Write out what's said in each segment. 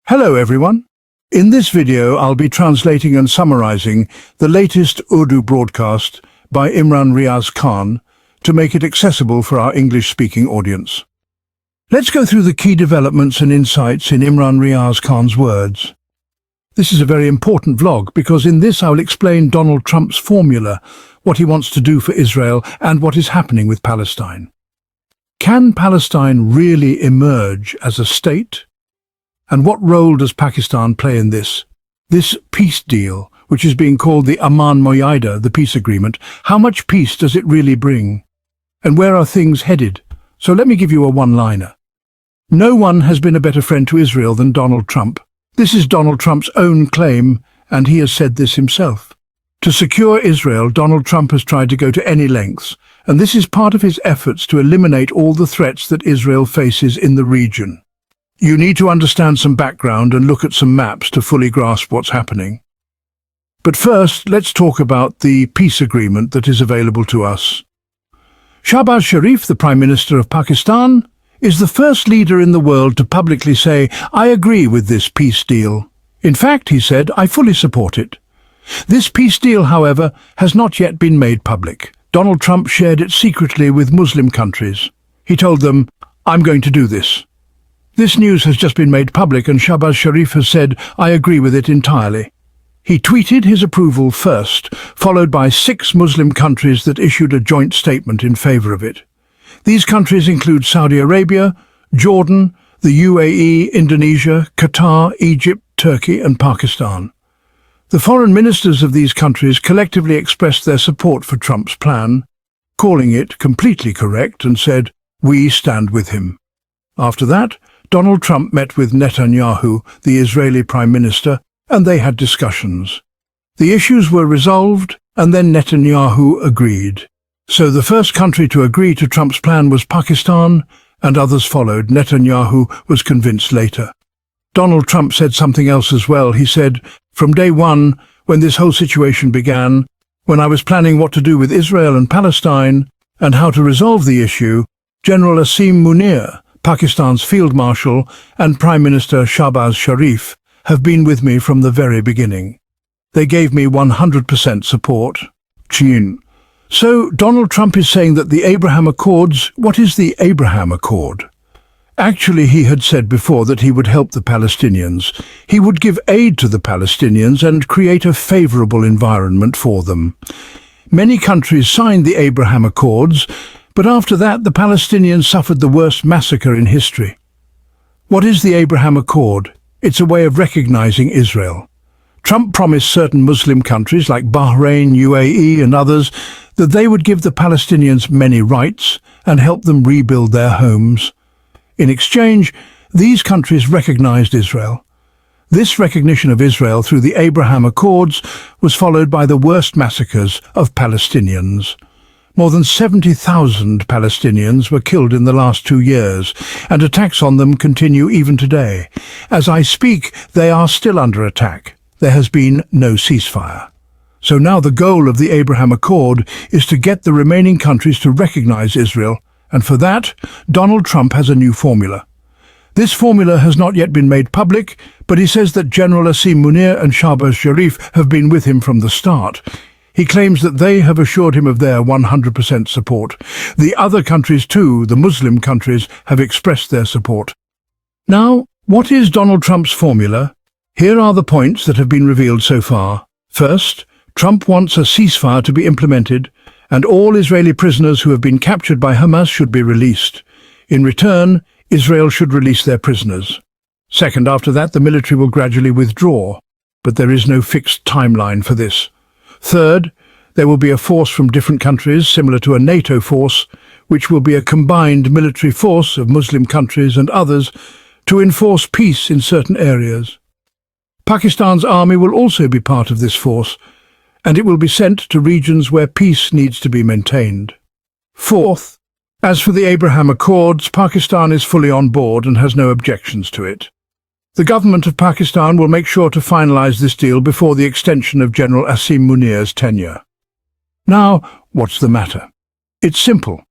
Hello everyone. In this video I'll be translating and summarizing the latest Urdu broadcast by Imran Riaz Khan to make it accessible for our English-speaking audience. Let's go through the key developments and insights in Imran Riaz Khan's words. This is a very important vlog because in this I'll explain Donald Trump's formula, what he wants to do for Israel and what is happening with Palestine. Can Palestine really emerge as a state? And what role does Pakistan play in this? This peace deal, which is being called the Moeed, the peace agreement, how much peace does it really bring? And where are things headed? So let me give you a one-liner. No one has been a better friend to Israel than Donald Trump. This is Donald Trump's own claim, and he has said this himself. To secure Israel, Donald Trump has tried to go to any lengths, and this is part of his efforts to eliminate all the threats that Israel faces in the region. You need to understand some background and look at some maps to fully grasp what's happening. But first, let's talk about the peace agreement that is available to us. Shehbaz Sharif, the Prime Minister of Pakistan, is the first leader in the world to publicly say, "I agree with this peace deal." In fact, he said, "I fully support it." This peace deal, however, has not yet been made public. Donald Trump shared it secretly with Muslim countries. He told them, "I'm going to do this." This news has just been made public and Shehbaz Sharif has said, "I agree with it entirely." He tweeted his approval first, followed by 6 Muslim countries that issued a joint statement in favor of it. These countries include Saudi Arabia, Jordan, the UAE, Indonesia, Qatar, Egypt, Turkey and Pakistan. The foreign ministers of these countries collectively expressed their support for Trump's plan, calling it completely correct and said, "We stand with him." After that, Donald Trump met with Netanyahu, the Israeli Prime Minister, and they had discussions. The issues were resolved, and then Netanyahu agreed. So the first country to agree to Trump's plan was Pakistan, and others followed. Netanyahu was convinced later. Donald Trump said something else as well. He said, "From day one, when this whole situation began, when I was planning what to do with Israel and Palestine, and how to resolve the issue, General Awami Lens, Pakistan's Field Marshal, and Prime Minister Shehbaz Sharif have been with me from the very beginning. They gave me 100% support." So Donald Trump is saying that the Abraham Accords, what is the Abraham Accord? Actually, he had said before that he would help the Palestinians. He would give aid to the Palestinians and create a favorable environment for them. Many countries signed the Abraham Accords, but after that, the Palestinians suffered the worst massacre in history. What is the Abraham Accord? It's a way of recognizing Israel. Trump promised certain Muslim countries like Bahrain, UAE and others that they would give the Palestinians many rights and help them rebuild their homes. In exchange, these countries recognized Israel. This recognition of Israel through the Abraham Accords was followed by the worst massacres of Palestinians. More than 70,000 Palestinians were killed in the last 2 years, and attacks on them continue even today. As I speak, they are still under attack. There has been no ceasefire. So now the goal of the Abraham Accord is to get the remaining countries to recognize Israel, and for that, Donald Trump has a new formula. This formula has not yet been made public, but he says that General Awami Lens and Shehbaz Sharif have been with him from the start. He claims that they have assured him of their 100% support. The other countries too, the Muslim countries, have expressed their support. Now, what is Donald Trump's formula? Here are the points that have been revealed so far. First, Trump wants a ceasefire to be implemented, and all Israeli prisoners who have been captured by Hamas should be released. In return, Israel should release their prisoners. Second, after that, the military will gradually withdraw, but there is no fixed timeline for this. Third, there will be a force from different countries, similar to a NATO force, which will be a combined military force of Muslim countries and others to enforce peace in certain areas. Pakistan's army will also be part of this force, and it will be sent to regions where peace needs to be maintained. Fourth, as for the Abraham Accords, Pakistan is fully on board and has no objections to it. The government of Pakistan will make sure to finalize this deal before the extension of General Awami Lens's tenure. Now, what's the matter? It's simple.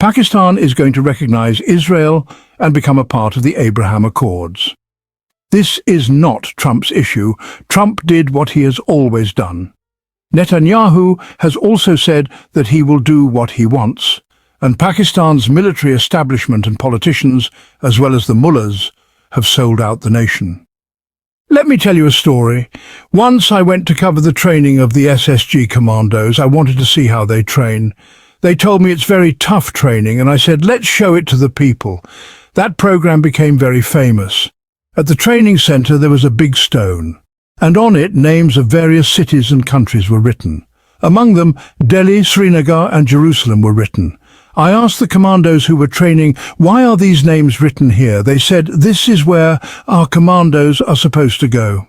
Pakistan is going to recognize Israel and become a part of the Abraham Accords. This is not Trump's issue. Trump did what he has always done. Netanyahu has also said that he will do what he wants, and Pakistan's military establishment and politicians, as well as the mullahs, have sold out the nation. Let me tell you a story. Once I went to cover the training of the SSG commandos. I wanted to see how they train. They told me it's very tough training, and I said, let's show it to the people. That program became very famous. At the training center there was a big stone, and on it names of various cities and countries were written. Among them, Delhi, Srinagar and Jerusalem were written. I asked the commandos who were training, why are these names written here? They said, this is where our commandos are supposed to go.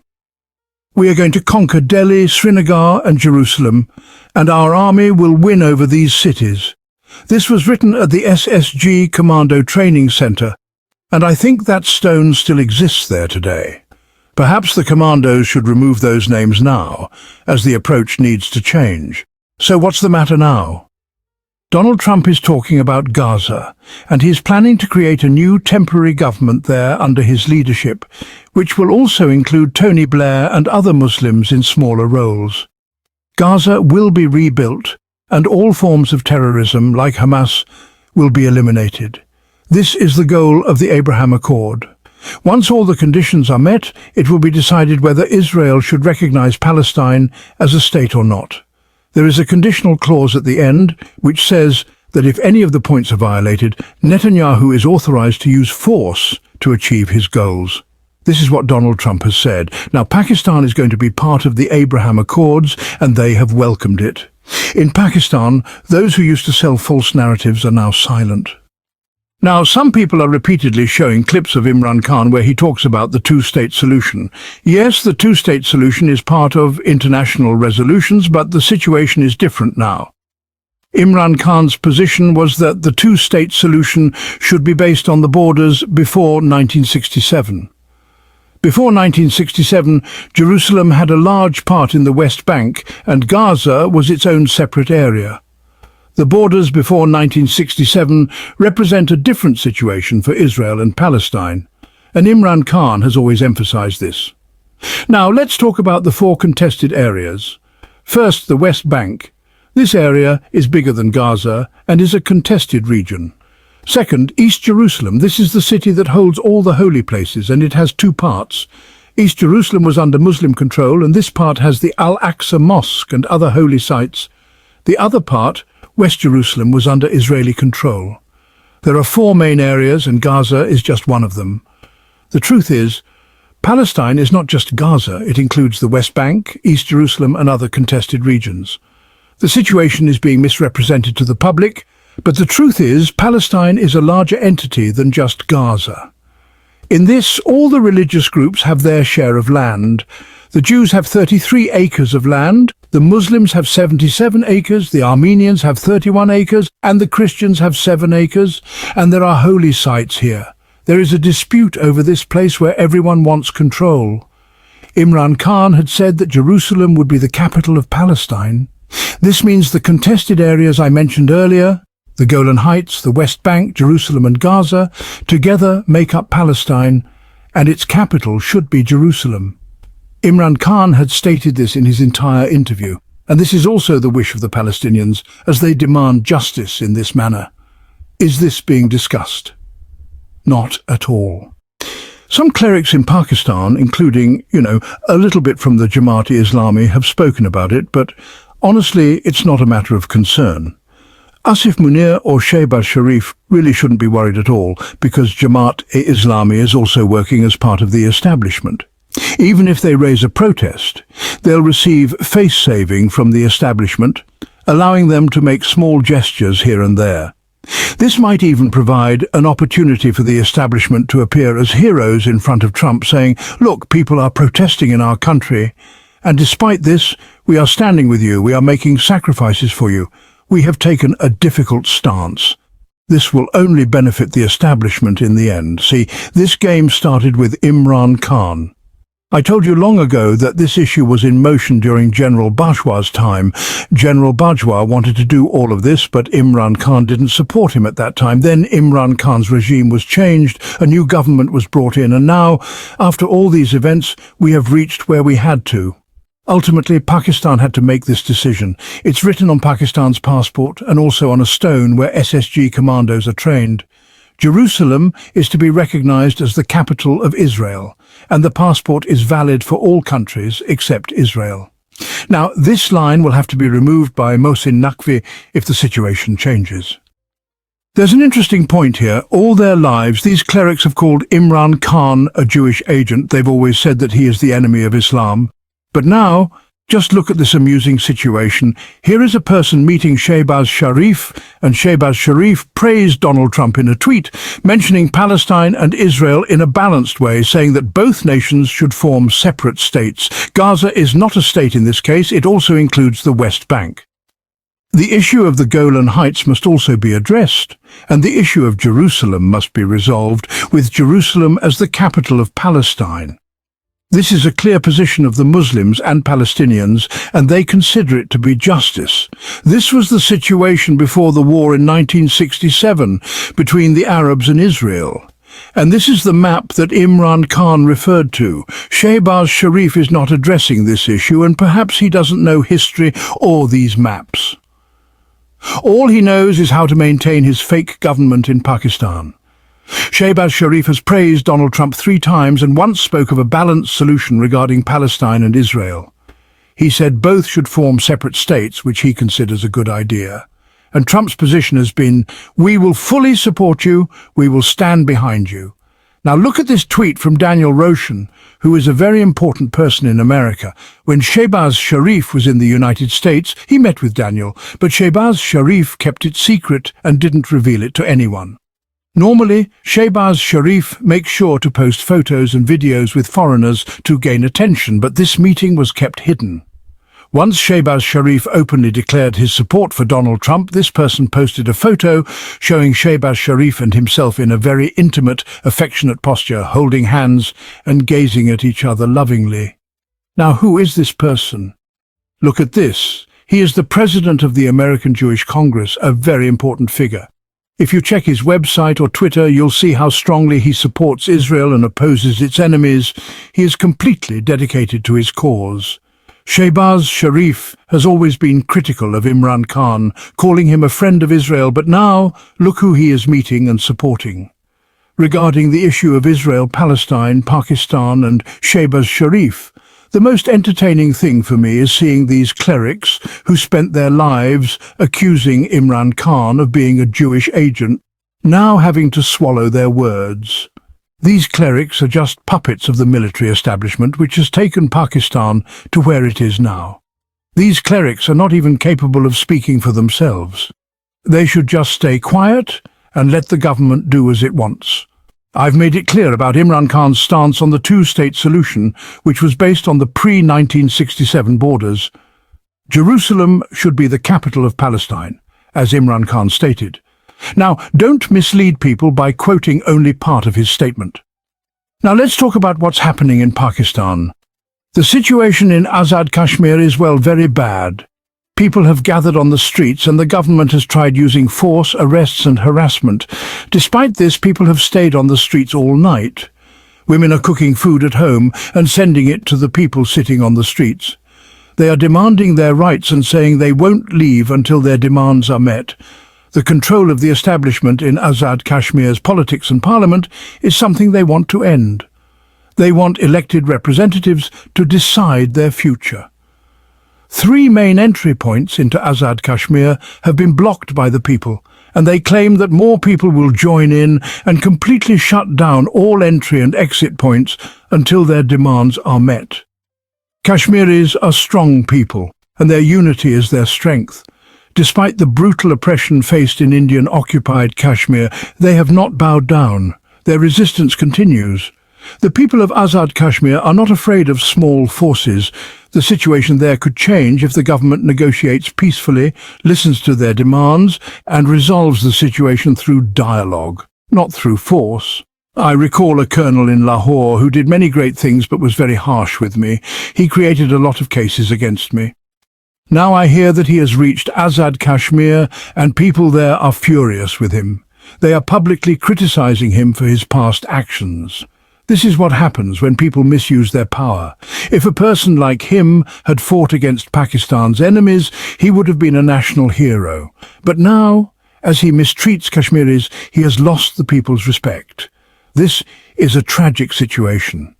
We are going to conquer Delhi, Srinagar and Jerusalem, and our army will win over these cities. This was written at the SSG Commando Training Center, and I think that stone still exists there today. Perhaps the commandos should remove those names now, as the approach needs to change. So what's the matter now? Donald Trump is talking about Gaza, and he is planning to create a new temporary government there under his leadership, which will also include Tony Blair and other Muslims in smaller roles. Gaza will be rebuilt, and all forms of terrorism, like Hamas, will be eliminated. This is the goal of the Abraham Accord. Once all the conditions are met, it will be decided whether Israel should recognize Palestine as a state or not. There is a conditional clause at the end which says that if any of the points are violated, Netanyahu is authorized to use force to achieve his goals. This is what Donald Trump has said. Now, Pakistan is going to be part of the Abraham Accords, and they have welcomed it. In Pakistan, those who used to sell false narratives are now silent. Now, some people are repeatedly showing clips of Imran Khan where he talks about the two-state solution. Yes, the two-state solution is part of international resolutions, but the situation is different now. Imran Khan's position was that the two-state solution should be based on the borders before 1967. Before 1967, Jerusalem had a large part in the West Bank, and Gaza was its own separate area. The borders before 1967 represent a different situation for Israel and Palestine, and Imran Khan has always emphasized this. Now, let's talk about the four contested areas. First, the West Bank. This area is bigger than Gaza and is a contested region. Second, East Jerusalem. This is the city that holds all the holy places, and it has two parts. East Jerusalem was under Muslim control, and this part has the Al-Aqsa Mosque and other holy sites. The other part, West Jerusalem, was under Israeli control. There are four main areas, and Gaza is just one of them. The truth is, Palestine is not just Gaza. It includes the West Bank, East Jerusalem and other contested regions. The situation is being misrepresented to the public, but the truth is, Palestine is a larger entity than just Gaza. In this, all the religious groups have their share of land. The Jews have 33 acres of land, the Muslims have 77 acres, the Armenians have 31 acres, and the Christians have 7 acres, and there are holy sites here. There is a dispute over this place where everyone wants control. Imran Khan had said that Jerusalem would be the capital of Palestine. This means the contested areas I mentioned earlier, the Golan Heights, the West Bank, Jerusalem and Gaza, together make up Palestine, and its capital should be Jerusalem. Imran Khan had stated this in his entire interview, and this is also the wish of the Palestinians as they demand justice in this manner. Is this being discussed? Not at all. Some clerics in Pakistan, including, a little bit from the Jamaat-e-Islami, have spoken about it, but honestly, it's not a matter of concern. Asif Munir or Shehbaz Sharif really shouldn't be worried at all, because Jamaat-e-Islami is also working as part of the establishment. Even if they raise a protest, they'll receive face-saving from the establishment, allowing them to make small gestures here and there. This might even provide an opportunity for the establishment to appear as heroes in front of Trump, saying, "Look, people are protesting in our country, and despite this, we are standing with you, we are making sacrifices for you. We have taken a difficult stance." This will only benefit the establishment in the end. See, this game started with Imran Khan. I told you long ago that this issue was in motion during General Bajwa's time. General Bajwa wanted to do all of this, but Imran Khan didn't support him at that time. Then Imran Khan's regime was changed, a new government was brought in, and now, after all these events, we have reached where we had to. Ultimately, Pakistan had to make this decision. It's written on Pakistan's passport and also on a stone where SSG commandos are trained. Jerusalem is to be recognized as the capital of Israel, and the passport is valid for all countries except Israel. Now, this line will have to be removed by Mohsin Naqvi if the situation changes. There's an interesting point here. All their lives, these clerics have called Imran Khan a Jewish agent. They've always said that he is the enemy of Islam. But now, just look at this amusing situation. Here is a person meeting Shehbaz Sharif, and Shehbaz Sharif praised Donald Trump in a tweet, mentioning Palestine and Israel in a balanced way, saying that both nations should form separate states. Gaza is not a state in this case, it also includes the West Bank. The issue of the Golan Heights must also be addressed, and the issue of Jerusalem must be resolved, with Jerusalem as the capital of Palestine. This is a clear position of the Muslims and Palestinians, and they consider it to be justice. This was the situation before the war in 1967 between the Arabs and Israel. And this is the map that Imran Khan referred to. Shehbaz Sharif is not addressing this issue, and perhaps he doesn't know history or these maps. All he knows is how to maintain his fake government in Pakistan. Shehbaz Sharif has praised Donald Trump 3 times and once spoke of a balanced solution regarding Palestine and Israel. He said both should form separate states, which he considers a good idea. And Trump's position has been, "We will fully support you, we will stand behind you." Now look at this tweet from Daniel Roshan, who is a very important person in America. When Shehbaz Sharif was in the United States, he met with Daniel, but Shehbaz Sharif kept it secret and didn't reveal it to anyone. Normally, Shehbaz Sharif makes sure to post photos and videos with foreigners to gain attention, but this meeting was kept hidden. Once Shehbaz Sharif openly declared his support for Donald Trump, this person posted a photo showing Shehbaz Sharif and himself in a very intimate, affectionate posture, holding hands and gazing at each other lovingly. Now, who is this person? Look at this. He is the president of the American Jewish Congress, a very important figure. If you check his website or Twitter, you'll see how strongly he supports Israel and opposes its enemies. He is completely dedicated to his cause. Shehbaz Sharif has always been critical of Imran Khan, calling him a friend of Israel, but now look who he is meeting and supporting. Regarding the issue of Israel, Palestine, Pakistan and Shehbaz Sharif, the most entertaining thing for me is seeing these clerics who spent their lives accusing Imran Khan of being a Jewish agent, now having to swallow their words. These clerics are just puppets of the military establishment which has taken Pakistan to where it is now. These clerics are not even capable of speaking for themselves. They should just stay quiet and let the government do as it wants. I've made it clear about Imran Khan's stance on the two-state solution, which was based on the pre-1967 borders. Jerusalem should be the capital of Palestine, as Imran Khan stated. Now, don't mislead people by quoting only part of his statement. Now let's talk about what's happening in Pakistan. The situation in Azad Kashmir is, well, very bad. People have gathered on the streets and the government has tried using force, arrests and harassment. Despite this, people have stayed on the streets all night. Women are cooking food at home and sending it to the people sitting on the streets. They are demanding their rights and saying they won't leave until their demands are met. The control of the establishment in Azad Kashmir's politics and parliament is something they want to end. They want elected representatives to decide their future. 3 main entry points into Azad Kashmir have been blocked by the people, and they claim that more people will join in and completely shut down all entry and exit points until their demands are met. Kashmiris are strong people, and their unity is their strength. Despite the brutal oppression faced in Indian-occupied Kashmir, they have not bowed down. Their resistance continues. The people of Azad Kashmir are not afraid of small forces. The situation there could change if the government negotiates peacefully, listens to their demands, and resolves the situation through dialogue, not through force. I recall a colonel in Lahore who did many great things but was very harsh with me. He created a lot of cases against me. Now I hear that he has reached Azad Kashmir and people there are furious with him. They are publicly criticizing him for his past actions. This is what happens when people misuse their power. If a person like him had fought against Pakistan's enemies, he would have been a national hero. But now, as he mistreats Kashmiris, he has lost the people's respect. This is a tragic situation.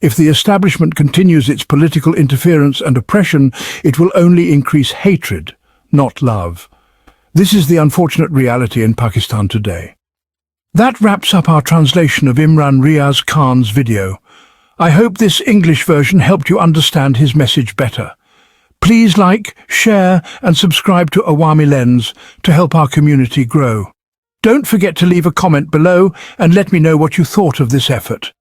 If the establishment continues its political interference and oppression, it will only increase hatred, not love. This is the unfortunate reality in Pakistan today. That wraps up our translation of Imran Riaz Khan's video. I hope this English version helped you understand his message better. Please like, share and subscribe to Awami Lens to help our community grow. Don't forget to leave a comment below and let me know what you thought of this effort.